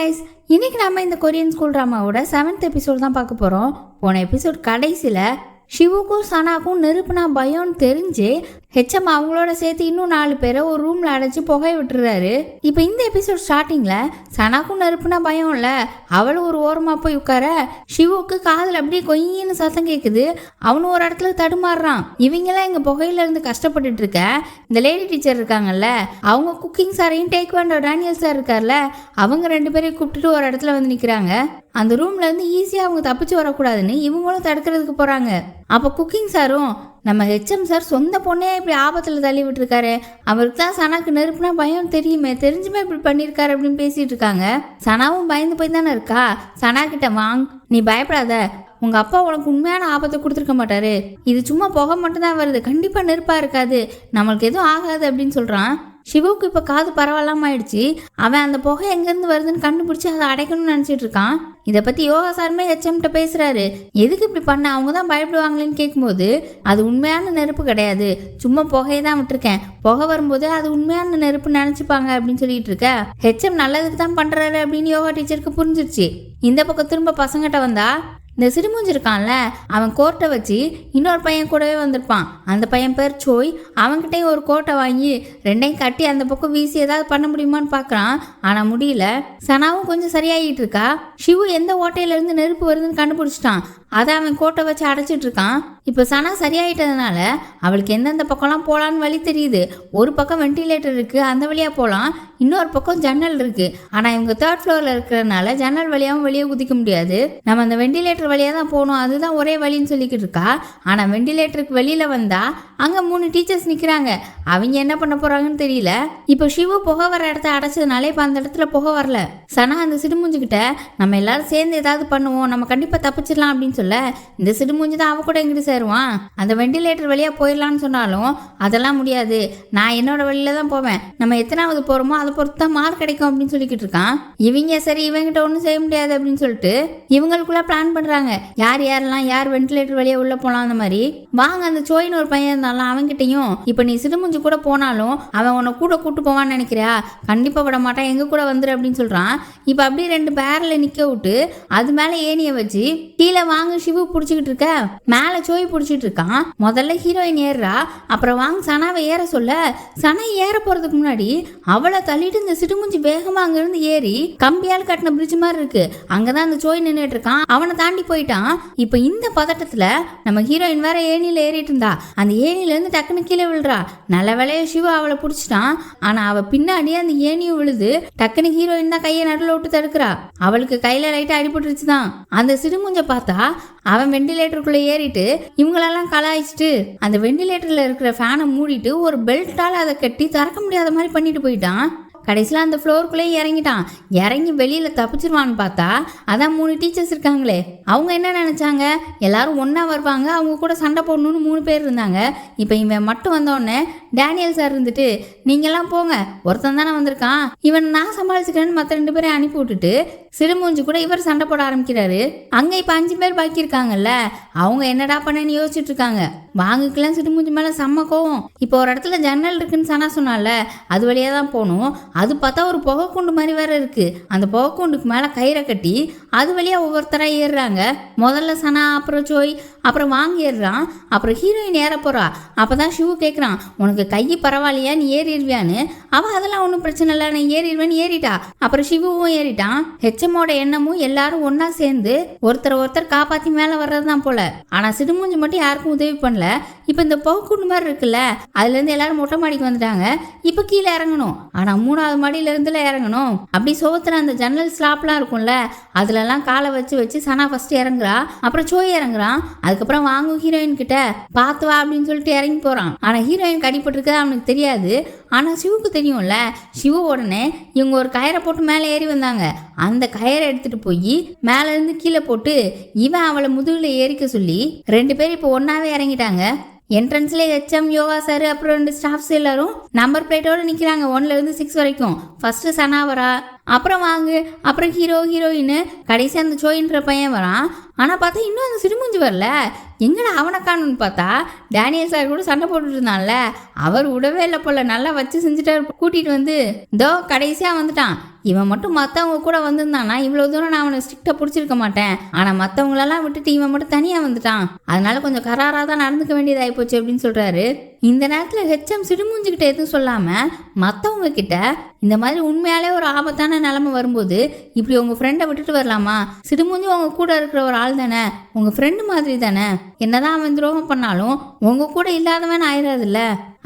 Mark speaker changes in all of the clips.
Speaker 1: Guys, இன்னைக்கு நம்ம இந்த கொரியன் ஸ்கூல் ட்ராமாவோட 7th எபிசோட் தான் பார்க்க போகிறோம். போன எபிசோட் கடைசியில் ஷிவுக்கும் சனாக்கும் நெருப்புனா பயம்னு தெரிஞ்சு ஹெச்எம் அவங்களோட சேர்த்து இன்னும் 4 பேரை ஒரு ரூமில் அடைச்சி புகை விட்டுறாரு. இப்போ இந்த எபிசோட் ஸ்டார்டிங்கில் சனாக்கும் நெருப்புனா பயம் இல்லை, அவளும் ஒரு ஓரமாக போய் உட்கார ஷிவுக்கு காதில் அப்படியே கொய்யின்னு சத்தம் கேட்குது. அவனும் ஒரு இடத்துல தடுமாறுறான். இவங்கெல்லாம் எங்கள் புகையிலேருந்து கஷ்டப்பட்டுட்டு இருக்க இந்த லேடி டீச்சர் இருக்காங்கல்ல, அவங்க குக்கிங் சாரையும் டேக்வாண்டோ டேனியல் சார் இருக்கார்ல, அவங்க 2 பேரையும் கூப்பிட்டுட்டு ஒரு இடத்துல வந்து நிற்கிறாங்க. அந்த ரூம்ல இருந்து ஈஸியாக அவங்க தப்பிச்சு வரக்கூடாதுன்னு இவங்களும் தடுக்கிறதுக்கு போகிறாங்க. அப்போ குக்கிங் சாரும், நம்ம ஹெச்எம் சார் சொந்த பொண்ணே இப்படி ஆபத்தில் தள்ளி விட்டுருக்காரு, அவருக்கு தான் சனாக்கு நெருப்புனா பயம் தெரியுமே, தெரிஞ்சுமே இப்படி பண்ணியிருக்காரு அப்படின்னு பேசிட்டு இருக்காங்க. சனாவும் பயந்து போய் தானே இருக்கா. சனா கிட்ட வாங், நீ பயப்படாத, உங்க அப்பா உனக்கு உண்மையான ஆபத்தை கொடுத்துருக்க மாட்டாரு, இது சும்மா புகை மட்டும்தான் வருது, கண்டிப்பா நெருப்பா இருக்காது, நம்மளுக்கு எதுவும் ஆகாது அப்படின்னு சொல்றான். சிவுக்கு இப்போ காது பரவாயில்லாம ஆயிடுச்சு. அவன் அந்த புகை எங்கேருந்து வருதுன்னு கண்டுபிடிச்சி அதை அடைக்கணும்னு நினச்சிட்டு இருக்கான். இதை பற்றி யோகா சாருமே ஹெச்எம்கிட்ட பேசுகிறாரு. எதுக்கு இப்படி பண்ண, அவங்க தான் பயப்படுவாங்களேன்னு கேட்கும்போது, அது உண்மையான நெருப்பு கிடையாது, சும்மா புகையை தான் விட்டுருக்கேன், புகை வரும்போது அது உண்மையான நெருப்பு நினச்சிப்பாங்க அப்படின்னு சொல்லிட்டு இருக்க. ஹெச்எம் நல்லதுக்கு தான் பண்ணுறாரு அப்படின்னு யோகா டீச்சருக்கு புரிஞ்சிருச்சு. இந்த பக்கம் திரும்ப பசங்கிட்ட வந்தா, இந்த சிறுமூஞ்சி இருக்கான்ல, அவன் கோட்டை வச்சு இன்னொரு பையன் கூடவே வந்திருப்பான். அந்த பையன் பேர் சோய். அவன்கிட்டையும் ஒரு கோட்டை வாங்கி 2ஐயும் கட்டி அந்த பக்கம் வீசி ஏதாவது பண்ண முடியுமான்னு பார்க்குறான். ஆனால் முடியல. சனாவும் கொஞ்சம் சரியாகிட்டு இருக்கா. ஷிவு எந்த ஓட்டையிலேருந்து நெருப்பு வருதுன்னு கண்டுபிடிச்சிட்டான். அதை அவன் கோட்டை வச்சு அடைச்சிட்டு இருக்கான். இப்போ சனா சரியாயிட்டதுனால அவளுக்கு எந்தெந்த பக்கம்லாம் போகலான்னு வழி தெரியுது. ஒரு பக்கம் வெண்டிலேட்டர் இருக்குது, அந்த வழியாக போகலாம். இன்னொரு பக்கம் ஜன்னல் இருக்குது. ஆனால் இவங்க 3rd ஃப்ளோரில் இருக்கிறதுனால ஜன்னல் வழியாகவும் வெளியே குதிக்க முடியாது. நம்ம அந்த வெண்டிலேட்டர் வழியாக தான் போகணும், அதுதான் ஒரே வழின்னு சொல்லிக்கிட்டு இருக்கா. ஆனால் வெண்டிலேட்டருக்கு வெளியில் வந்தால் அங்கே 3 டீச்சர்ஸ் நிற்கிறாங்க. அவங்க என்ன பண்ண போகிறாங்கன்னு தெரியல. இப்போ ஷிவு புகை வர இடத்த அடைச்சதுனால இப்போ அந்த இடத்துல புகை வரல. சனா அந்த சிடுமூஞ்சிக்கிட்ட, நம்ம எல்லாரும் சேர்ந்து ஏதாவது பண்ணுவோம், நம்ம கண்டிப்பாக தப்பிச்சிடலாம் அப்படின்னு சொல்ல, இந்த சிடுமூஞ்சி தான் அவ கூட எங்கிட்டு சேருவான், அந்த வெண்டிலேட்டர் வழியாக போயிடலான்னு சொன்னாலும் அதெல்லாம் முடியாது, நான் என்னோட வழியில தான் போவேன், நம்ம எத்தனாவது போகிறோமோ அதை பொறுத்து தான் மார்க் கிடைக்கும் அப்படின்னு சொல்லிக்கிட்டு இருக்கான். இவங்க சரி இவங்கிட்ட ஒன்றும் செய்ய முடியாது அப்படின்னு சொல்லிட்டு இவங்களுக்குள்ள பிளான் பண்ணுறாங்க. யாரெல்லாம் யார் வெண்டிலேட்டர் வழியாக உள்ளே போகலாம் அந்த மாதிரி. வாங்க, அந்த சோயின்னு ஒரு பையன் இருந்தாலும் அவன்கிட்டையும், இப்போ நீ சிடுமூஞ்சி கூட போனாலும் அவன் உன்னை கூட கூட்டு போவான்னு நினைக்கிறியா, கண்டிப்பாக விட மாட்டான், எங்க கூட வந்துரு அப்படின்னு சொல்கிறான். இப்போ அப்படியே 2 பேரில் நிற்க விட்டு அது மேலே ஏணியை வச்சு கீழே வாங்க ஷிவு பிடிச்சிக்கிட்டு இருக்க, மேலே சோய் பிடிச்சிட்டு இருக்கான். முதல்ல ஹீரோயின் ஏறுறா, அப்புறம் வாங்க சனாவை ஏற சொல்ல, சனா ஏற போறதுக்கு முன்னாடி அவளை தள்ளிட்டு இந்த சிடுமுஞ்சி வேகமா அங்கிருந்து ஏறி கம்பியால் கட்டின பிரிட்ஜ் மாதிரி இருக்கு, அங்கதான் அந்த சோய் நின்றுட்டு இருக்கான். அவனை தாண்டி போயிட்டான். இப்ப இந்த பதட்டத்துல நம்ம ஹீரோயின் வேற ஏணியில ஏறிட்டு இருந்தா, அந்த ஏணியில இருந்து டக்குன்னு கீழே விழுறா. நல்ல வேலையை சிவா அவளை பிடிச்சிட்டான். ஆனா அவ பின்னாடியே அந்த ஏணியும் விழுது. டக்குன்னு ஹீரோயின் தான் கையை நடுவில் விட்டு தடுக்கிறா. அவளுக்கு கையில லைட்டா அடிபட்டுருச்சுதான். அந்த சிடுமுஞ்ச பார்த்தா அவன் வெண்டிலேட்டருக்குள்ள ஏறிட்டு இவங்களெல்லாம் கலாய்ச்சிட்டு அந்த வெண்டிலேட்டர்ல இருக்கிற ஃபேனை மூடிட்டு ஒரு பெல்ட்டால் அதை கட்டி திறக்க முடியாத மாதிரி பண்ணிட்டு போயிட்டான். கடைசியில் அந்த ஃப்ளோருக்குள்ளேயே இறங்கிட்டான். இறங்கி வெளியில் தப்பிச்சிருவான்னு பார்த்தா அதான் 3 டீச்சர்ஸ் இருக்காங்களே, அவங்க என்ன நினச்சாங்க, எல்லாரும் ஒன்றா வருவாங்க, அவங்க கூட சண்டை போடணும்னு 3 பேர் இருந்தாங்க. இப்போ இவன் மட்டும் வந்தோடனே டேனியல் சார் இருந்துட்டு, நீங்கள்லாம் போங்க, ஒருத்தன் தானே வந்திருக்கான், இவன் நான் சமாளிச்சுக்கிறேன்னு மற்ற 2 பேரை அனுப்பி விட்டுட்டு சிறுமூஞ்சி கூட இவர் சண்டை போட ஆரம்பிக்கிறாரு. அங்கே இப்போ 5 பேர் பாக்கி இருக்காங்கல்ல, அவங்க என்னடா பண்ணேன்னு யோசிச்சுட்டு இருக்காங்க. வாங்குக்கெல்லாம் சிடுமூஞ்சி மேலே செம்ம கோவம். இப்போ ஒரு இடத்துல ஜன்னல் இருக்குன்னு சனா சொன்னால, அது வழியாக தான் போகணும். அது பார்த்தா ஒரு புகைக்கூண்டு மாதிரி வேற இருக்கு. அந்த புகைக்கூண்டுக்கு மேலே கயிறை கட்டி அது வழியாக ஒவ்வொருத்தராக ஏறுறாங்க. முதல்ல சனா, அப்புறம் சோய், அப்புறம் வாங்கி ஏறுறான். அப்புறம் ஹீரோயின் ஏற போறா. அப்போதான் ஷிவு கேட்குறான், உனக்கு கை பரவாயில்லையா, நீ ஏறிடுவியான்னு. அவன் அதெல்லாம் ஒன்றும் பிரச்சனை இல்லை, நான் ஏறிடுவேன்னு ஏறிட்டா. அப்புறம் ஷிவுவும் ஏறிட்டான். ஹெச்எம்மோட எண்ணமும் எல்லாரும் ஒன்னா சேர்ந்து ஒருத்தர் காப்பாற்றி மேலே வர்றது தான் போல. ஆனால் சிடுமூஞ்சி மட்டும் யாருக்கும் உதவி பண்ணல. இப்போ இந்த புகைக்கூண்டு மாதிரி இருக்குல்ல, அதுலேருந்து எல்லாரும் மொட்டை மாடிக்கு வந்துட்டாங்க. இப்போ கீழே இறங்கணும். ஆனால் 3வது மாடியில இருந்துல இறங்கணும். அப்படி சோத்துல அந்த ஜன்னல் ஸ்லாப்லாம் இருக்கும்ல, அதுலலாம் காலை வச்சு சனா ஃபர்ஸ்ட் இறங்குறா. அப்புறம் சோய் இறங்குறான். அதுக்கப்புறம் வாங்கு ஹீரோயின் கிட்ட, பார்த்து வா அப்படின்னு சொல்லிட்டு இறங்கி போறான். ஆனா ஹீரோயின் கடிப்பட்டிருக்கது அவனுக்கு தெரியாது. ஆனா சிவுக்கு தெரியும்ல. சிவு உடனே இவங்க ஒரு கயிறை போட்டு மேலே ஏறி வந்தாங்க. அந்த கயிறை எடுத்துட்டு போய் மேல இருந்து கீழே போட்டு இவன் அவளை முதுகுல ஏறிக்க சொல்லி 2 பேர் இப்போ ஒன்னாவே இறங்கிட்டாங்க. என்ட்ரன்ஸ்ல ஹெச்எம், யோகா சார், அப்புறம் 2 ஸ்டாஃப்ஸ் எல்லாரும் நம்பர் பிளேட்டோட நிற்கிறாங்க 1ல இருந்து 6 வரைக்கும். ஃபர்ஸ்ட் சனா வரா, அப்புறம் வாங்கு, அப்புறம் ஹீரோயின், கடைசி அந்த சோயின்ற பையன் வரான். ஆனால் பார்த்தா இன்னும் அந்த சிடுமூஞ்சி வரல. எங்கடா அவனை காணுன்னு பார்த்தா டேனியல் சார் கூட சண்டை போட்டுட்டு இருந்தான்ல, அவர் விடவே இல்லை போல, நல்லா வச்சு செஞ்சுட்டாரு. கூட்டிகிட்டு வந்து இதோ கடைசியாக வந்துட்டான். இவன் மட்டும் மற்றவங்க கூட வந்திருந்தானா இவ்வளோ தூரம் நான் அவனை ஸ்ட்ரிக்டாக பிடிச்சிருக்க மாட்டேன். ஆனால் மற்றவங்களெல்லாம் விட்டுட்டு இவன் மட்டும் தனியாக வந்துட்டான், அதனால கொஞ்சம் கராராக தான் நடந்துக்க வேண்டியதாகி போச்சு அப்படின்னு சொல்கிறாரு. இந்த நேரத்தில் ஹெச்எம் சிடுமூஞ்சிக்கிட்ட எதுவும் சொல்லாமல் மற்றவங்க கிட்ட இந்த மாதிரி உண்மையாலே ஒரு ஆபத்தான நிலைமை வரும்போது இப்படி உங்கள் ஃப்ரெண்டை விட்டுட்டு வரலாமா? சிடுமூஞ்சி உங்கள் கூட இருக்கிற ஒரு ஆள் தானே, உங்கள் ஃப்ரெண்டு மாதிரி தானே, என்னதான் அவன் துரோகம் பண்ணாலும் உங்கள் கூட இல்லாதவன் ஆயிடாதுல்ல.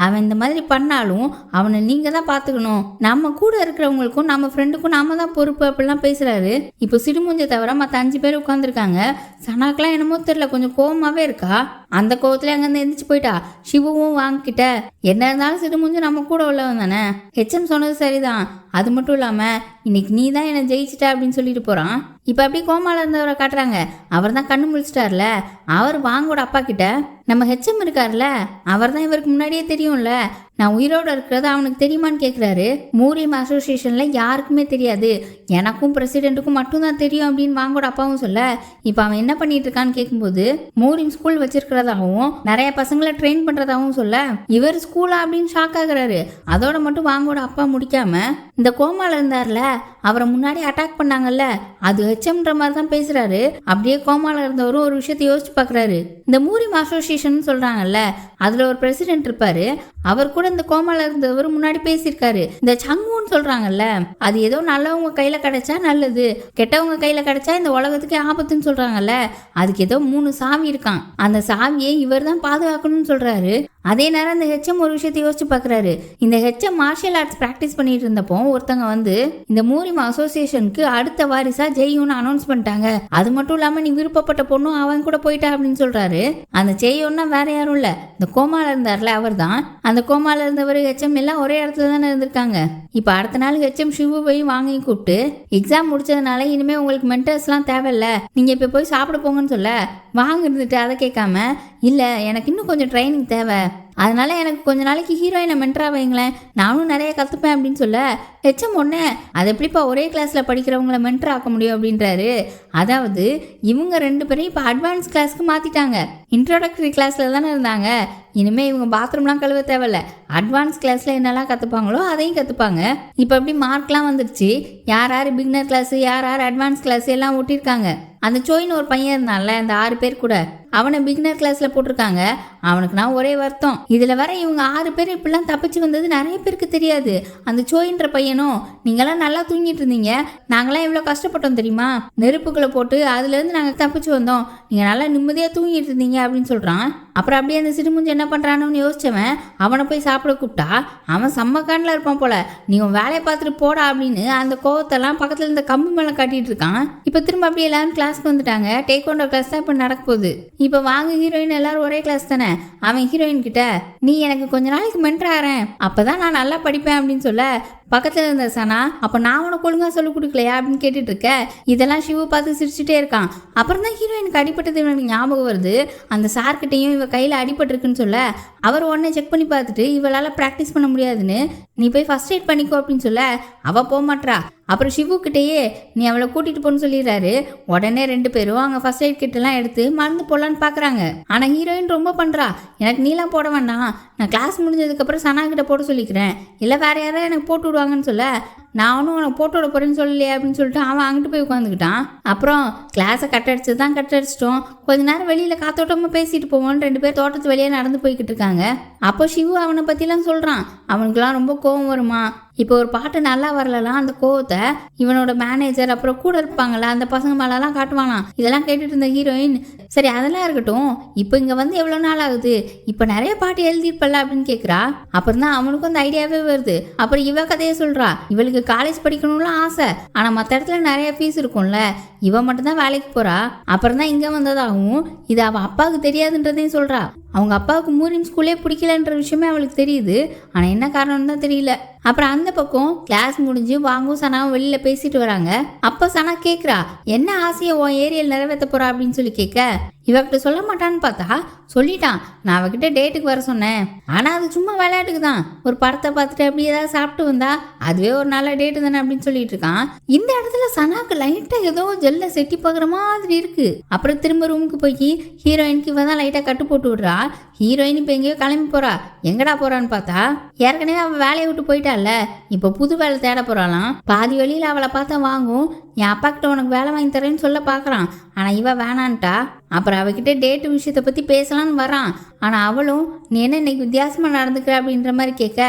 Speaker 1: அவன் இந்த மாதிரி பண்ணாலும் அவனை நீங்கள் தான் பார்த்துக்கணும், நம்ம கூட இருக்கிறவங்களுக்கும் நம்ம ஃப்ரெண்டுக்கும் நாம தான் பொறுப்பு அப்படிலாம் பேசுகிறாரு. இப்போ சிடுமூஞ்சை தவிர மற்ற 5 பேர் உட்காந்துருக்காங்க. சனாக்கெலாம் என்னமோ தெரியல, கொஞ்சம் கோவமாகவே இருக்கா. அந்த கோவத்தில் அங்கேருந்து எந்திரிச்சு போயிட்டா. சிவுவும் வாங்கிக்கிட்ட என்ன இருந்தாலும் சிடுமூஞ்சு நம்ம கூட உள்ளவன் தானே, ஹெச்எம் சொன்னது சரிதான், அது மட்டும் இல்லாமல் இன்னைக்கு நீ தான் என்னை ஜெயிச்சிட்ட அப்படின்னு சொல்லிட்டு போகிறான். இப்போ அப்படியே கோமாவில் இருந்தவரை காட்டுறாங்க. அவர் தான் கண்ணு முழிச்சிட்டார்ல, அவர் வாங்கோட அப்பா கிட்ட நம்ம ஹெச்எம் இருக்கார்ல, அவர் தான் இவருக்கு முன்னாடியே தெரியும்ல, நான் உயிரோடு இருக்கிறது அவனுக்கு தெரியுமான்னு கேட்குறாரு. மூரியம் அசோசியேஷனில் யாருக்குமே தெரியாது, எனக்கும் பிரசிடெண்ட்டுக்கும் மட்டும்தான் தெரியும் அப்படின்னு வாங்கோட அப்பாவும் சொல்ல, இப்போ அவன் என்ன பண்ணிட்டு இருக்கான்னு கேட்கும்போது மூரியம் ஸ்கூல் வச்சிருக்கிறதாகவும் நிறைய பசங்களை ட்ரெயின் பண்ணுறதாகவும் சொல்ல, இவர் ஸ்கூலா அப்படின்னு ஷாக் ஆகுறாரு. அதோட மட்டும் வாங்கோட அப்பா முடிக்காம இந்த கோமால இருந்தார்ல, அவரை முன்னாடி அட்டாக் பண்ணாங்கல்ல, அது ஹெச்எம்ன்ற மாதிரி தான் பேசுறாரு. அப்படியே கோமால இருந்தவரும் ஒரு விஷயத்தை யோசிச்சு பார்க்குறாரு. இந்த மூரியம் அசோசியேஷன் சொல்றாங்கல்ல, அதுல ஒரு பிரசிடென்ட் இருப்பாரு, அவர் கூட இந்த கோமால இருந்தவர் முன்னாடி பேசியிருக்காரு. இந்த சங்குன்னு சொல்றாங்கல்ல, அது ஏதோ நல்லவங்க கையில கிடைச்சா நல்லது, கெட்டவங்க கையில கிடைச்சா இந்த உலகத்துக்கே ஆபத்துன்னு சொல்றாங்கல்ல, அதுக்கு ஏதோ 3 சாவி இருக்கான், அந்த சாவியை இவர் தான் பாதுகாக்கணும்னு சொல்றாரு. அதே நேரம் இந்த ஹெச்எம் ஒரு விஷயத்தை யோசிச்சு பார்க்குறாரு. இந்த ஹெச்எம் மார்ஷியல் ஆர்ட்ஸ் ப்ராக்டிஸ் பண்ணிட்டு இருந்தப்போ ஒருத்தங்க வந்து இந்த மூரியம் அசோசியேஷனுக்கு அடுத்த வாரிசா ஜெய்யூன்னு அனௌன்ஸ் பண்ணிட்டாங்க, அது மட்டும் இல்லாமல் நீ விருப்பப்பட்ட பொண்ணும் அவன் கூட போயிட்டா அப்படின்னு சொல்றாரு. அந்த ஜெய்யூன்னா வேற யாரும் இல்லை, இந்த கோமால இருந்தார்ல அவர் தான். அந்த கோமால இருந்தவர் ஹெச்எம் எல்லாம் ஒரே இடத்துல தானே இருந்திருக்காங்க. இப்போ அடுத்த நாள் ஹெச்எம் சிவுவையும் வாங்கி கூப்பிட்டு எக்ஸாம் முடிச்சதுனால இனிமேல் உங்களுக்கு மென்டர்ஸ்லாம் தேவையில்ல, நீங்கள் இப்போ போய் சாப்பிட போங்கன்னு சொல்ல, வாங்க இருந்துட்டு அதை கேட்காம இல்லை எனக்கு இன்னும் கொஞ்சம் ட்ரைனிங் தேவை, அதனால எனக்கு கொஞ்ச நாளைக்கு ஹீரோயினை மென்டரா வைங்களேன், நானும் நிறைய கற்றுப்பேன் அப்படின்னு சொல்ல, ஹெச்எம் ஒன்று அது எப்படிப்பா ஒரே கிளாஸில் படிக்கிறவங்கள மென்டர் ஆக்க முடியும் அப்படின்றாரு. அதாவது இவங்க 2 பேரும் இப்போ அட்வான்ஸ் கிளாஸ்க்கு மாற்றிட்டாங்க. இன்ட்ரோடக்டரி கிளாஸில் தானே இருந்தாங்க, இனிமேல் இவங்க பாத்ரூம்லாம் கழுவ தேவையில்ல, அட்வான்ஸ் கிளாஸில் என்னெல்லாம் கற்றுப்பாங்களோ அதையும் கற்றுப்பாங்க. இப்போ அப்படி மார்க்லாம் வந்துடுச்சு, யார் யார் பிகினர் கிளாஸு யார் யார் அட்வான்ஸ் கிளாஸு எல்லாம் ஒட்டியிருக்காங்க. அந்த சோயின்னு ஒரு பையன் இருந்தான்ல, அந்த 6 பேர் கூட அவனை பிகினர் கிளாஸில் போட்டிருக்காங்க. அவனுக்கு நான் ஒரே வருத்தம், இதில் வர இவங்க 6 பேர் இப்படிலாம் தப்பிச்சு வந்தது நிறைய பேருக்கு தெரியாது. அந்த சோயின்ற பையனும் நீங்களாம் நல்லா தூங்கிட்டு இருந்தீங்க, நாங்களாம் எவ்வளோ கஷ்டப்பட்டோம் தெரியுமா, நெருப்புக்குள்ளே போட்டு அதுலேருந்து நாங்கள் தப்பிச்சு வந்தோம், நீங்கள் நல்லா நிம்மதியாக தூங்கிட்டு இருந்தீங்க அப்படின்னு சொல்கிறான். அப்புறம் அப்படியே அந்த சிடுமுஞ்சி என்ன பண்ணுறான்னு யோசிச்சவன் அவனை போய் சாப்பிட கூப்பிட்டா அவன் செம்மக்காண்டில் இருப்பான் போல, நீ உன் வேலையை பார்த்துட்டு போடா அப்படின்னு அந்த கோவத்தெல்லாம் பக்கத்தில் இருந்த கம்பு மேலே காட்டிட்டு இருக்கான். இப்போ திரும்ப அப்படியே எல்லாரும் கிளாஸ்க்கு வந்துட்டாங்க. டேக்வாண்டோ கிளாஸ் தான் இப்போ நடக்க போகுது. இப்போ வாங்க ஹீரோயின் எல்லாரும் ஒரே கிளாஸ் தானே. அவன் ஹீரோயின் கிட்ட நீ எனக்கு கொஞ்ச நாளைக்கு மென்டர் ஆகிறேன், அப்போதான் நான் நல்லா படிப்பேன் அப்படின்னு சொல்ல, பக்கத்தில் இருந்த சனா அப்போ நான் உனக்கு ஒழுங்காக சொல்லிக் கொடுக்கலையா அப்படின்னு கேட்டுட்டு இருக்க. இதெல்லாம் சிவு பார்த்து சிரிச்சுட்டே இருக்கான். அப்புறம் தான் ஹீரோயினுக்கு அடிபட்டது இவனுக்கு ஞாபகம் வருது. அந்த சார்கிட்டையும் இவ கையில் அடிபட்டிருக்குன்னு சொல்ல, அவர் உடனே செக் பண்ணி பார்த்துட்டு இவளால் ப்ராக்டிஸ் பண்ண முடியாதுன்னு நீ போய் ஃபர்ஸ்ட் எய்ட் பண்ணிக்கோ அப்படின்னு சொல்ல, அவள் போக மாட்றா. அப்புறம் சிவுக்கிட்டேயே நீ அவளை கூட்டிகிட்டு போன்னு சொல்லிடுறாரு. உடனே 2 பேரும் அங்கே ஃபர்ஸ்ட் எய்ட் கிட்டலாம் எடுத்து மருந்து போடலான்னு பார்க்குறாங்க. ஆனால் ஹீரோயின் ரொம்ப பண்ணுறா, எனக்கு நீலாம் போட வேண்டாம், நான் கிளாஸ் முடிஞ்சதுக்கப்புறம் சனா கிட்ட போட சொல்லிக்கிறேன், இல்லை வேறு யாராவது எனக்கு போட்டு விடுவாங்கன்னு சொல்ல, நானும் உனக்கு போட்டு விட போகிறேன்னு சொல்லலையே அப்படின்னு சொல்லிட்டு அவன் அங்கிட்டு போய் உட்காந்துக்கிட்டான். அப்புறம் கிளாஸை கட்டடிச்சு தான் கட்டடிச்சிட்டோம், கொஞ்ச நேரம் வெளியில் காத்தோட்டமாக பேசிட்டு போவோன்னு 2 பேர் தோட்டத்து வெளியே நடந்து போய்கிட்டு இருக்காங்க. அப்போ சிவு அவனை பற்றிலாம் சொல்கிறான். அவனுக்குலாம் ரொம்ப கோவம் வருமா. இப்போ ஒரு பாட்டு நல்லா வரலாம், அந்த கோவத்தை இவனோட மேனேஜர் அப்புறம் கூட இருப்பாங்களா அந்த பசங்க மேலெல்லாம் காட்டுவானாம். இதெல்லாம் கேட்டுட்டு இருந்த ஹீரோயின் சரி அதெல்லாம் இருக்கட்டும், இப்போ இங்கே வந்து எவ்வளோ நாள் ஆகுது, இப்போ நிறைய பாட்டு எழுதியிருப்பல அப்படின்னு கேட்குறா. அப்புறம் தான் அவனுக்கும் அந்த ஐடியாவே வருது. அப்புறம் இவ கதையை சொல்கிறா, இவளுக்கு காலேஜ் படிக்கணும்லாம் ஆசை, ஆனால் மற்ற இடத்துல நிறைய ஃபீஸ் இருக்கும்ல, இவன் மட்டும்தான் வேலைக்கு போகிறா. அப்புறம் தான் இங்கே வந்ததாகவும் இது அவள் அப்பாவுக்கு தெரியாதுன்றதையும் சொல்கிறா. அவங்க அப்பாவுக்கு மூரியம் ஸ்கூலே பிடிக்கலன்ற விஷயமே அவளுக்கு தெரியுது, ஆனால் என்ன காரணம்னு தான் தெரியல. அப்புறம் அந்த பக்கம் கிளாஸ் முடிஞ்சு வாங்கும் சனாவும் வெளியில பேசிட்டு வராங்க. அப்போ சனா கேட்குறா என்ன ஆசையை உன் ஏரியாவில் நிறைவேற்ற போறா அப்படின்னு சொல்லி கேட்க, இவகிட்ட சொல்ல மாட்டான்னு பார்த்தா சொல்லிட்டான், நான் அவகிட்ட டேட்டுக்கு வர சொன்னேன், ஆனால் அது சும்மா விளையாட்டுக்கு தான், ஒரு படத்தை பார்த்துட்டு அப்படி ஏதாவது சாப்பிட்டு வந்தா அதுவே ஒரு நல்ல டேட்டு தானே அப்படின்னு சொல்லிட்டு இருக்கான். இந்த இடத்துல சனாக்கு லைட்டாக ஏதோ ஜெல்ல செட்டி பார்க்குற மாதிரி இருக்கு. அப்புறம் திரும்ப ரூமுக்கு போய் ஹீரோயினுக்கு இவன் தான் லைட்டாக கட்டு போட்டு விடுறா. ஹீரோயின் இப்போ எங்கேயோ கிளம்பி போறா. எங்கடா போறான்னு பார்த்தா ஏற்கனவே அவள் வேலையை விட்டு போயிட்டால, இப்போ புது வேலை தேட போறாளாம். பாதி வழியில் அவளை பார்த்தா வாங்கும், என் அப்பா கிட்ட உனக்கு வேலை வாங்கி தரேன்னு சொல்ல பார்க்குறான். ஆனால் இவ வேணான்ட்டா. அப்புறம் அவகிட்ட டேட்டு விஷயத்தை பற்றி பேசலான்னு வரான். ஆனால் அவளும் நீ என்ன இன்னைக்கு வித்தியாசமாக நடந்துக்கிற அப்படின்ற மாதிரி கேட்க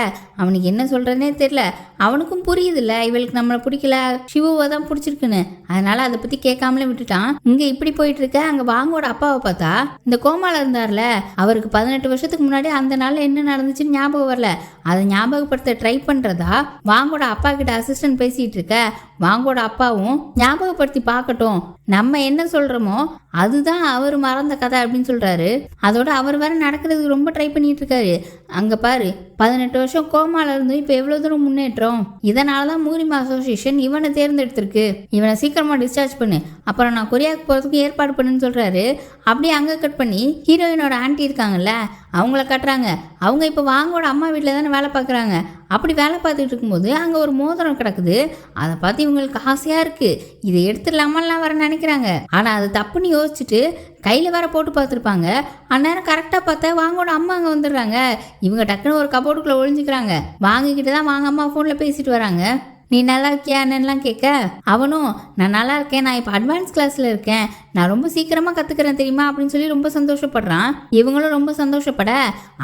Speaker 1: அவனுக்கு என்ன சொல்கிறதுனே தெரியல. அவனுக்கும் புரியுதுல்ல இவளுக்கு நம்மளை பிடிக்கல, சிவுவை தான் பிடிச்சிருக்குன்னு. அதனால அதை பற்றி கேட்காமலே விட்டுட்டான். இங்கே இப்படி போயிட்டு இருக்க அங்கே வாங்கோட அப்பாவை பார்த்தா இந்த கோமால இருந்தார்ல, அவருக்கு 18 வருஷத்துக்கு முன்னாடி அந்த நாள் என்ன நடந்துச்சுன்னு ஞாபகம் வரல. அதை ஞாபகப்படுத்த ட்ரை பண்ணுறதா வாங்கோட அப்பா கிட்ட அசிஸ்டன்ட் பேசிகிட்டு இருக்க வாங்கோட அப்பாவும் ஞாபகப்படுத்தி பார்க்கட்டும், நம்ம என்ன சொல்கிறோமோ அதுதான் அவர் மறந்த கதை அப்படின்னு சொல்கிறாரு. அதோட அவர் வேற நடக்கிறதுக்கு ரொம்ப ட்ரை பண்ணிட்டு இருக்காரு. அங்கே பாரு 18 வருஷம் கோமால இருந்து இப்போ எவ்வளோ தூரம் முன்னேற்றம். இதனால தான் மூரிமா அசோசியேஷன் இவனை தேர்ந்தெடுத்திருக்கு. இவனை சீக்கிரமாக டிஸ்சார்ஜ் பண்ணு, அப்புறம் நான் கொரியாவுக்கு போகிறதுக்கு ஏற்பாடு பண்ணுன்னு சொல்கிறாரு. அப்படியே அங்கே கட் பண்ணி ஹீரோயினோட ஆண்டி இருக்காங்கல்ல அவங்கள கட்டுறாங்க. அவங்க இப்போ வாங்கோட அம்மா வீட்டில் தானே வேலை பார்க்குறாங்க. அப்படி வேலை பார்த்துட்டு இருக்கும்போது அங்கே ஒரு மோதிரம் கிடக்குது. அதை பார்த்து இவங்களுக்கு ஆசையாக இருக்குது, இதை எடுத்துடலாமெல்லாம் வர நினைக்கிறாங்க. ஆனால் அது தப்புன்னு யோசிச்சுட்டு கையில் வேற போட்டு பார்த்துருப்பாங்க. அந்நேரம் கரெக்டாக பார்த்தா வாங்கோட அம்மா அங்கே வந்துடுறாங்க. இவங்க டக்குன்னு ஒரு கபோர்டுக்குள்ளே ஒழிஞ்சிக்கிறாங்க. வாங்கிக்கிட்டு தான் வாங்க அம்மா ஃபோனில் பேசிட்டு வராங்க. நீ நல்லா இருக்கியா என்னெல்லாம் கேட்க அவனும் நான் நல்லா இருக்கேன், நான் இப்போ அட்வான்ஸ் கிளாஸில் இருக்கேன், நான் ரொம்ப சீக்கிரமாக கற்றுக்கிறேன் தெரியுமா அப்படின்னு சொல்லி ரொம்ப சந்தோஷப்படுறான். இவங்களும் ரொம்ப சந்தோஷப்பட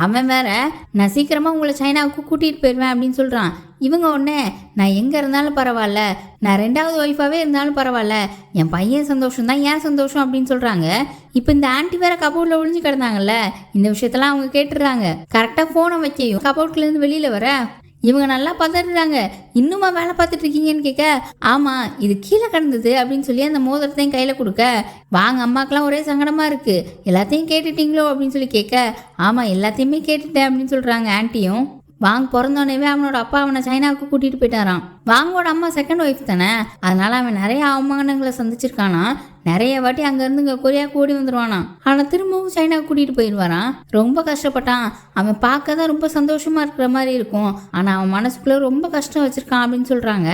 Speaker 1: அவன் வேற நான் சீக்கிரமாக உங்களை சைனாவுக்கு கூட்டிகிட்டு போயிடுவேன் அப்படின்னு சொல்கிறான். இவங்க ஒன்று நான் எங்கே இருந்தாலும் பரவாயில்ல, நான் 2வது ஒய்ஃபாகவே இருந்தாலும் பரவாயில்ல, என் பையன் சந்தோஷம் தான் ஏன் சந்தோஷம் அப்படின்னு சொல்கிறாங்க. இப்போ இந்த ஆண்டி வேற கபோர்டில் ஒழிஞ்சு கிடந்தாங்கல்ல, இந்த விஷயத்தெல்லாம் அவங்க கேட்டுடுறாங்க. கரெக்டாக ஃபோனை வைக்கையும் கபோர்ட்லேருந்து வெளியில் வர இவங்க நல்லா பார்த்துடுறாங்க. இன்னுமா வேலை பார்த்துட்டு இருக்கீங்கன்னு கேட்க ஆமாம் இது கீழே கிடந்தது அப்படின்னு சொல்லி அந்த மோதிரத்தையும் கையில் கொடுக்க வாங்க அம்மாக்கெல்லாம் ஒரே சங்கடமாக இருக்குது, எல்லாத்தையும் கேட்டுட்டீங்களோ அப்படின்னு சொல்லி கேட்க ஆமாம் எல்லாத்தையுமே கேட்டுட்டேன் அப்படின்னு சொல்கிறாங்க ஆண்டியும். வாங்க பிறந்தோடனே அவனோட அப்பா அவனை சைனாவுக்கு கூட்டிகிட்டு போயிட்டாரான். வாங்கோட அம்மா செகண்ட் ஒய்ஃப் தானே, அதனால அவன் நிறைய அவமானங்களை சந்திச்சிருக்கானா. நிறைய வாட்டி அங்கேருந்து இங்கே கொரியாவுக்கு ஓடி வந்துடுவானா. ஆனால் திரும்பவும் சைனாவுக்கு கூட்டிகிட்டு போயிடுவாரான். ரொம்ப கஷ்டப்பட்டான். அவன் பார்க்க தான் ரொம்ப சந்தோஷமாக இருக்கிற மாதிரி இருக்கும், ஆனால் அவன் மனசுக்குள்ளே ரொம்ப கஷ்டம் வச்சுருக்கான் அப்படின்னு சொல்கிறாங்க.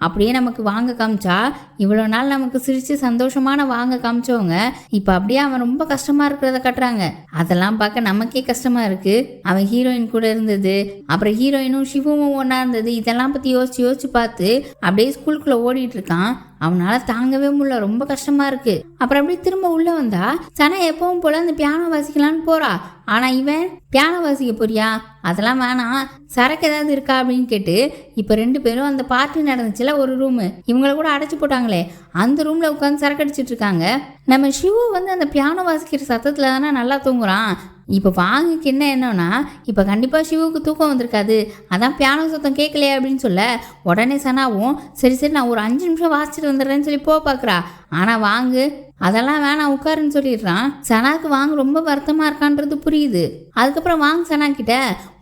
Speaker 1: அப்படியே நமக்கு வாங்க காமிச்சா இவ்வளோ நாள் நமக்கு சிரித்து சந்தோஷமான வாங்க காமிச்சவங்க இப்போ அப்படியே அவன் ரொம்ப கஷ்டமாக இருக்கிறத கட்டுறாங்க. அதெல்லாம் பார்க்க நமக்கே கஷ்டமாக இருக்குது. அவன் ஹீரோயின் கூட இருந்தது, அப்புறம் ஹீரோயினும் சிவுவும் ஒன்றா இருந்தது, இதெல்லாம் பற்றி யோசிச்சு யோசிச்சு பார்த்து அப்படியே ஸ்கூலுக்குள்ளே ஓடிட்டு இருக்கான். அவனால தாங்கவே முடியல, ரொம்ப கஷ்டமா இருக்கு. அப்புறம் அப்படியே திரும்ப உள்ள வந்தா சனா எப்பவும் போல அந்த பியானோ வாசிக்கலான்னு போறா. ஆனா இவன் பியானோ வாசிக்க போறியா, அதெல்லாம் வேணாம், சரக்கு ஏதாவது இருக்கா அப்படின்னு கேட்டு இப்போ 2 பேரும் அந்த பார்ட்டி நடந்துச்சுல ஒரு ரூமு, இவங்கள கூட அடைச்சி போட்டாங்களே அந்த ரூம்ல உட்காந்து சரக்கு அடிச்சிட்டு இருக்காங்க. நம்ம சிவு வந்து அந்த பியானோ வாசிக்கிற சத்தத்துல தானே நல்லா தூங்குறான். இப்போ வாங்கிக்கு என்னன்னா இப்போ கண்டிப்பாக சிவுக்கு தூக்கம் வந்திருக்காது, அதான் பியானோ சத்தம் கேட்கலையே அப்படின்னு சொல்ல உடனே சனாவும் சரி சரி நான் ஒரு 5 நிமிஷம் வாசிச்சுட்டு வந்துடுறேன்னு சொல்லி பார்க்குறா. ஆனால் வாங்கு அதெல்லாம் வேணாம் உட்காருன்னு சொல்லிடுறான். சனாக்கு வாங்க ரொம்ப வருத்தமாக இருக்கான்றது புரியுது. அதுக்கப்புறம் வாங்க சனா கிட்ட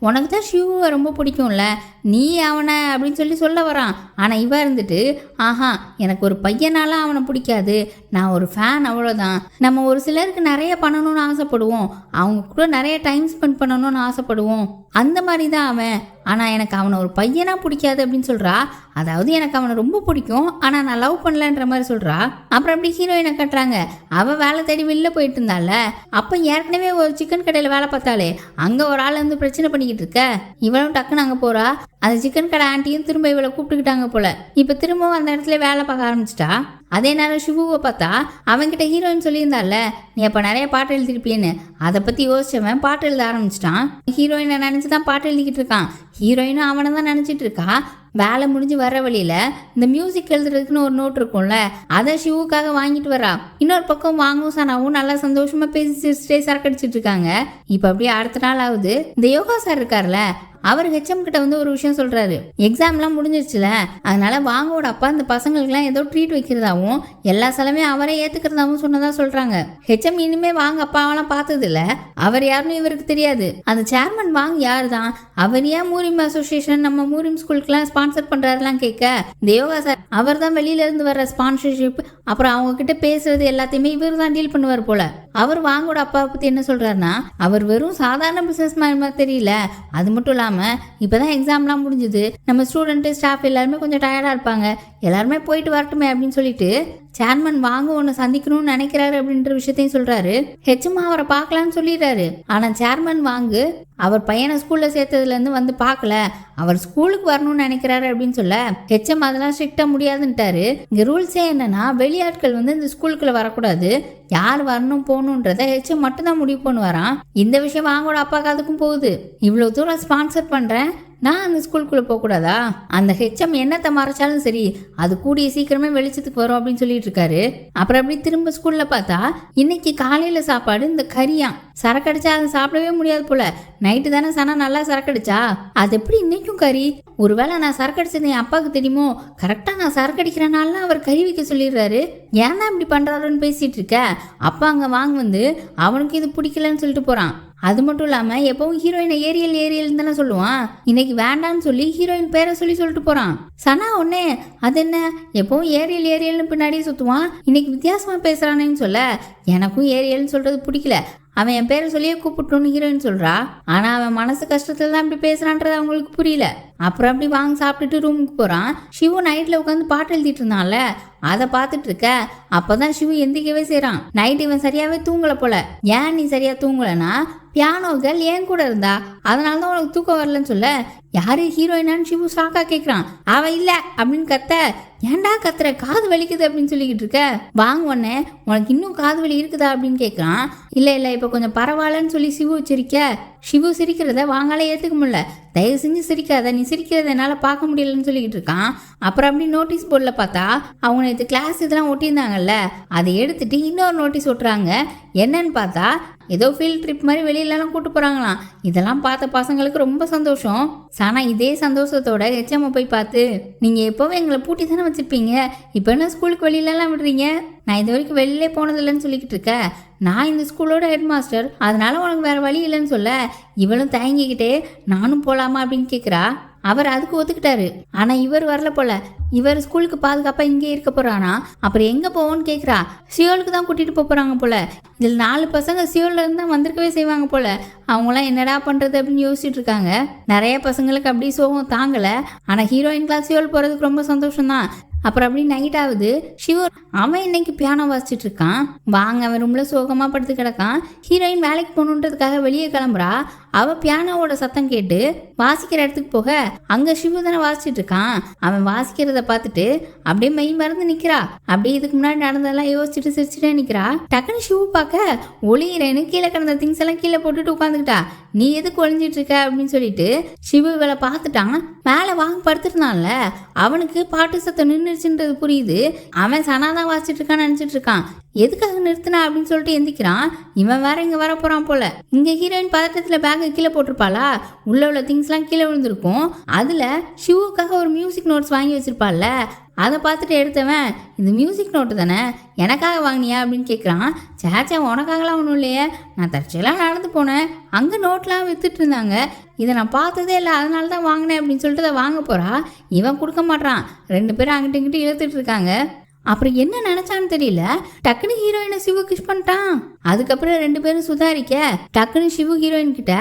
Speaker 1: உனக்கு தான் ஷிவுவை ரொம்ப பிடிக்கும்ல, நீ அவனை அப்படின்னு சொல்ல வரான். ஆனால் இவ இருந்துட்டு ஆஹா எனக்கு ஒரு பையனால அவனை பிடிக்காது, நான் ஒரு ஃபேன் அவ்வளோதான். நம்ம ஒரு சிலருக்கு நிறைய பண்ணணும்னு ஆசைப்படுவோம், அவங்க கூட நிறைய டைம் ஸ்பெண்ட் பண்ணணும்னு ஆசைப்படுவோம், அந்த மாதிரி தான் அவன். ஆனால் எனக்கு அவனை ஒரு பையனாக பிடிக்காது அப்படின்னு சொல்கிறா. அதாவது எனக்கு அவனை ரொம்ப பிடிக்கும் ஆனால் நான் லவ் பண்ணலன்ற மாதிரி சொல்கிறா. அப்புறம் அப்படி ஹீரோயினை கட்டுறாங்க. அவள் வேலை தேடி வெளில போயிட்டு இருந்தால, அப்போ ஏற்கனவே ஒரு சிக்கன் கடையில் வேலை பார்த்தாலே அங்கே ஒரு ஆள் வந்து பிரச்சனை பண்ணிக்கிட்டு இருக்க. இவளும் டக்குன்னு அங்கே போகிறா. அந்த சிக்கன் கடை ஆண்டியும் திரும்ப இவளை கூப்பிட்டுக்கிட்டாங்க போல. இப்போ திரும்பவும் அந்த இடத்துல வேலை பார்க்க ஆரம்பிச்சிட்டா. அதே நேரம் சிவுவை பார்த்தா அவன்கிட்ட ஹீரோயின் சொல்லியிருந்தால நீ அப்போ நிறைய பாட்டு எழுதிருப்பியன்னு, அதை பற்றி யோசிச்சவன் பாட்டு எழுத ஆரம்பிச்சிட்டான். ஹீரோயினை நினச்சி தான் பாட்டு எழுதிக்கிட்டு இருக்கான். ஹீரோயினும் அவனை தான் நினச்சிட்டு இருக்கா. வேலை முடிஞ்சு வர வழியில் இந்த மியூசிக் எழுதுறதுக்குன்னு ஒரு நோட் இருக்கும்ல, அதை ஷிவுக்காக வாங்கிட்டு வரா. இன்னொரு பக்கம் வாங்கும் சனாவும் நல்லா சந்தோஷமாக பேசி சிரிச்சிட்டே சரக்கடிச்சிட்டு இருக்காங்க. இப்போ அப்படியே அடுத்த நாள் ஆகுது. இந்த யோகா சார் இருக்கார்ல, அவர் ஹெச்எம் கிட்ட வந்து ஒரு விஷயம் சொல்றாரு. எக்ஸாம்லாம் முடிஞ்சிருச்சுல, அதனால வாங்கோட அப்பா இந்த பசங்களுக்குலாம் ஏதோ ட்ரீட் வைக்கிறதாவும் எல்லா செலவையும் அவரே ஏத்துக்கிறதாவும் சொன்னதா சொல்றாங்க. ஹெச்எம் இனிமே வாங்க அப்பாவெல்லாம் பார்த்தது இல்ல, அவர் யாருன்னு இவருக்கு தெரியாது. அந்த சேர்மன் வாங்க யாரு தான், அவர் ஏன் மூரிம் அசோசியேஷன் நம்ம மூரிம் ஸ்கூலுக்குலாம் ஸ்பான்சர் பண்றாருலாம் கேட்க இந்த யோகா சார் அவர் தான் வெளியில இருந்து வர்ற ஸ்பான்சர்ஷிப் அப்புறம் அவங்க கிட்ட பேசுறது எல்லாத்தையுமே இவர் தான் டீல் பண்ணுவார் போல. அவர் வாங்கோட அப்பாவை பத்தி என்ன சொல்றாருன்னா, அவர் வெறும் சாதாரண பிசினஸ் மேன் மாதிரி தெரியல, அது மட்டும் இல்லாம இப்பதான் எக்ஸாம்லாம் முடிஞ்சது, நம்ம ஸ்டூடெண்ட் ஸ்டாஃப் எல்லாருமே கொஞ்சம் டயர்டா இருப்பாங்க, எல்லாருமே போயிட்டு வரட்டுமே அப்படின்னு சொல்லிட்டு சேர்மன் வாங்க உன்னை சந்திக்கணும்னு நினைக்கிறாரு அப்படின்ற விஷயத்தையும் சொல்றாரு. ஹெச்எம் அவரை பார்க்கலான்னு சொல்லிடுறாரு. ஆனா சேர்மன் வாங்கு அவர் பையனை ஸ்கூல்ல சேர்த்ததுல இருந்து வந்து பார்க்கல, அவர் ஸ்கூலுக்கு வரணும்னு நினைக்கிறாரு அப்படின்னு சொல்ல ஹெச்எம் அதெல்லாம் ஸ்ட்ரிக்டா முடியாதுன்ட்டாரு. இங்க ரூல்ஸே என்னன்னா வெளியாட்கள் வந்து இந்த ஸ்கூலுக்குள்ள வரக்கூடாது, யார் வரணும் போகணுன்றத ஹெச்எம் மட்டும் தான் முடிவு பண்ணுவாராம். இந்த விஷயம் வாங்கோட அப்பா காதுக்கும் போகுது. இவ்வளவு தூரம் ஸ்பான்சர் பண்றேன், நான் அந்த ஸ்கூலுக்குள்ளே போகக்கூடாதா? அந்த ஹெச்எம் என்னத்தை மறைச்சாலும் சரி அது கூடிய சீக்கிரமே வெளிச்சத்துக்கு வரும் அப்படின்னு சொல்லிட்டு இருக்காரு. அப்புறம் அப்படி திரும்ப ஸ்கூலில் பார்த்தா இன்னைக்கு காலையில் சாப்பாடு இந்த கறியாம். சரக்கடிச்சா அதை சாப்பிடவே முடியாது போல. நைட்டு தானே சனா நல்லா சரக்கடிச்சா, அது எப்படி இன்னைக்கும் கறி? ஒருவேளை நான் சரக்கடிச்சது என் அப்பாவுக்கு தெரியுமோ? கரெக்டாக நான் சரக்கடிக்கிறனால அவர் கறி வைக்க சொல்லிடுறாரு. ஏன் தான் இப்படி பண்ணுறாருன்னு பேசிட்டு இருக்க. அப்பா அங்கே வாங்க வந்து அவனுக்கு இது பிடிக்கலன்னு சொல்லிட்டு போகிறான். அது மட்டும் இல்லாமல் எப்பவும் ஹீரோயினை ஏரியல் தானே சொல்லுவான். இன்னைக்கு வேண்டான்னு சொல்லி ஹீரோயின் பேரை சொல்லிட்டு போகிறான். சனா ஒன்னே அது என்ன எப்பவும் ஏரியல்னு பின்னாடியே சுற்றுவான், இன்னைக்கு வித்தியாசமாக பேசுகிறானேன்னு சொல்ல எனக்கும் ஏரியல்னு சொல்கிறது பிடிக்கல, அவன் என் பேரை சொல்லியே கூப்பிட்டோன்னு ஹீரோயின் சொல்கிறா. ஆனால் அவன் மனசு கஷ்டத்தில் தான் இப்படி பேசுகிறான்றது அவங்களுக்கு புரியல. அப்புறம் அப்படி வாங்கி சாப்பிட்டுட்டு ரூமுக்கு போகிறான். சிவு நைட்டில் உட்காந்து பாட்டு எழுதிட்டு இருந்தான்ல, அதை பார்த்துட்டு இருக்க அப்போதான் சிவு எந்திக்கவே செய்கிறான். நைட் இவன் சரியாகவே தூங்கலை போல. ஏன் நீ சரியாக தூங்கலைன்னா பியானோ கேர்ள் ஏன் கூட இருந்தா அதனால தான் உனக்கு தூக்கம் வரலன்னு சொல்ல யாரு ஹீரோயினான்னு சிவு ஷாக்கா கேட்குறான். அவன் இல்லை அப்படின்னு கத்த, ஏன்டா கத்துற, காது வலிக்குது அப்படின்னு சொல்லிக்கிட்டு இருக்க, வாங்க உடனே உனக்கு இன்னும் காது வலி இருக்குதா அப்படின்னு கேட்குறான். இல்லை இப்போ கொஞ்சம் பரவாயில்லன்னு சொல்லி சிவு சிரிக்க, சிவு சிரிக்கிறத வாங்கால ஏற்றுக்க முடியல, தயவு செஞ்சு சிரிக்காத, நீ சிரிக்கிறத என்னால் பார்க்க முடியலன்னு சொல்லிக்கிட்டு இருக்கான். அப்புறம் அப்படி நோட்டீஸ் போர்டில் பார்த்தா அவங்க நேற்று கிளாஸ் இதெல்லாம் ஒட்டியிருந்தாங்கல்ல, அதை எடுத்துட்டு இன்னொரு நோட்டீஸ் ஒட்டுறாங்க. என்னன்னு பார்த்தா ஏதோ ஃபீல்ட் ட்ரிப் மாதிரி வெளியிலலாம் கூட்டு போகிறாங்களாம். இதெல்லாம் பார்த்த பசங்களுக்கு ரொம்ப சந்தோஷம். சனா இதே சந்தோஷத்தோட ஹெச்எம் போய் பார்த்து, நீங்கள் எப்போவும் எங்களை பூட்டி தானே வச்சுருப்பீங்க, இப்போ என்ன ஸ்கூலுக்கு வெளியிலலாம் விடுறீங்க, நான் இது வரைக்கும் வெளியிலே போனதில்லைன்னு சொல்லிக்கிட்டு இருக்கேன், நான் இந்த ஸ்கூலோட ஹெட் மாஸ்டர், அதனால உனக்கு வேறு வழி இல்லைன்னு சொல்ல இவளும் தயங்கிக்கிட்டே நானும் போகலாமா அப்படின்னு கேட்குறா. அவர் அதுக்கு ஒத்துக்கிட்டாரு. ஆனால் இவர் வரல போல. இவர் ஸ்கூலுக்கு பாதுகாப்பாக இங்கே இருக்க போகிறானா, அப்புறம் எங்கே போவோன்னு கேட்குறா. சியோலுக்கு தான் கூட்டிகிட்டு போகிறாங்க போல. இதில் 4 பசங்க சியோலில் இருந்து தான் வந்திருக்கவே செய்வாங்க போல. அவங்களாம் என்னடா பண்ணுறது அப்படின்னு யோசிச்சுட்டு இருக்காங்க. நிறைய பசங்களுக்கு அப்படி சோகம் தாங்கலை. ஆனால் ஹீரோயின் கிளாஸ் சியோல் போகிறதுக்கு ரொம்ப சந்தோஷம்தான். அப்புறம் அப்படி நைட் ஆகுது. சிவ அவன் இன்னைக்கு பியானோ வாசிச்சுட்டு இருக்கான். வாங்க அவன் ரூம்ல சோகமா படுத்து கிடக்கான். ஹீரோயின் வேலைக்கு போகணுன்றதுக்காக வெளியே கிளம்புறா. அவ பியானோவோட சத்தம் கேட்டு வாசிக்கிற இடத்துக்கு போக அங்க சிவு தானே வாசிச்சுட்டு இருக்கான். அவன் வாசிக்கிறத பார்த்துட்டு அப்படியே மெய் மறந்து நிக்கிறா. அப்படியே இதுக்கு முன்னாடி நடந்ததெல்லாம் யோசிச்சுட்டு சிரிச்சுட்டே நிக்கிறா. டக்குன்னு சிவு பார்க்க ஒளியிறேன்னு கீழே கிடந்த திங்ஸ் எல்லாம் கீழே போட்டுட்டு உட்காந்துக்கிட்டா. நீ எதுக்கு ஒளிஞ்சிட்டு இருக்க அப்படின்னு சொல்லிட்டு சிவு இவளை பார்த்துட்டான். மேலே வாங்க படுத்துருந்தான்ல, அவனுக்கு பாட்டு சத்தம் நின்றுச்சுன்றது புரியுது. அவன் சனாதான் வாசிச்சுட்டு இருக்கான்னு நினைச்சிட்டு இருக்கான். எதுக்காக நிறுத்தினா அப்படின்னு சொல்லிட்டு எந்திக்கிறான். இவன் வேற இங்க வர போறான் போல. இங்க ஹீரோயின் பதட்டத்துல பேக்கை கீழே போட்டிருப்பாளா, உள்ள திங்ஸ் எல்லாம் கீழே விழுந்திருக்கும். அதுல சிவுக்காக ஒரு மியூசிக் நோட்ஸ் வாங்கி வச்சிருப்பாள்ல, அதை பார்த்துட்டு எடுத்தவன் இது மியூசிக் நோட்டு தானே, எனக்காக வாங்கினியா அப்படின்னு கேட்குறான். சேச்சா உனக்காகலாம் ஒன்றும் இல்லையே, நான் தற்செயலாக நடந்து போனேன், அங்கே நோட்லாம் வித்துட்டு இருந்தாங்க, இதை நான் பார்த்ததே இல்லை, அதனால தான் வாங்கினேன் அப்படின்னு சொல்லிட்டு அதை வாங்க போகிறா. இவன் கொடுக்க மாட்டான். 2 பேரும் அங்கிட்ட இங்கிட்ட இழுத்துட்டு இருக்காங்க. அப்புறம் என்ன நினைச்சான்னு தெரியல, டக்குனு ஹீரோயினை சிவு கிஷ் பண்ணிட்டான். அதுக்கப்புறம் 2 பேரும் சுதாரிக்க டக்குனு சிவு ஹீரோயின் கிட்ட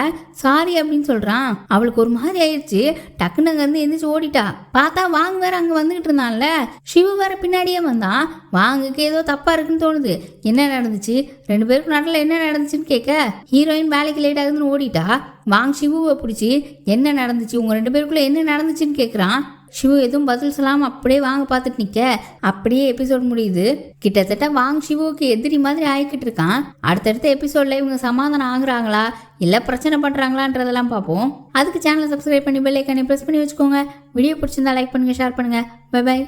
Speaker 1: சாரி அப்படின்னு சொல்றான். அவளுக்கு ஒரு மாதிரி ஆயிடுச்சு. டக்குன்னு அங்க இருந்து எந்திரிச்சு ஓடிட்டா. பார்த்தா வாங்க வேற அங்க வந்துகிட்டு இருந்தான்ல, சிவு வேற பின்னாடியே வந்தான். வாங்குக்கு ஏதோ தப்பா இருக்குன்னு தோணுது. என்ன நடந்துச்சு, 2 பேருக்கு நடுவில் என்ன நடந்துச்சுன்னு கேட்க ஹீரோயின் வேலைக்கு லேட் ஆகுதுன்னு ஓடிட்டா. வாங்க சிவுவை பிடிச்சி என்ன நடந்துச்சு, உங்க 2 பேருக்குள்ள என்ன நடந்துச்சுன்னு கேட்குறான். சிவு எதுவும் பதில் சொல்லாமல் அப்படியே வாங்க பார்த்துட்டு நிற்க அப்படியே எபிசோட் முடியுது. கிட்டத்தட்ட வாங்க சிவுக்கு எதிரி மாதிரி ஆகிக்கிட்டு இருக்கான். அடுத்தடுத்த எபிசோடில் இவங்க சமாதானம் ஆகுறாங்களா இல்லை பிரச்சனை பண்ணுறாங்களான்றதெல்லாம் பார்ப்போம். அதுக்கு சேனலை சப்ஸ்கிரைப் பண்ணி பெல் ஐக்கானை ப்ரெஸ் பண்ணி வச்சுக்கோங்க. வீடியோ பிடிச்சிருந்தா லைக் பண்ணுங்கள், ஷேர் பண்ணுங்கள். Bye by.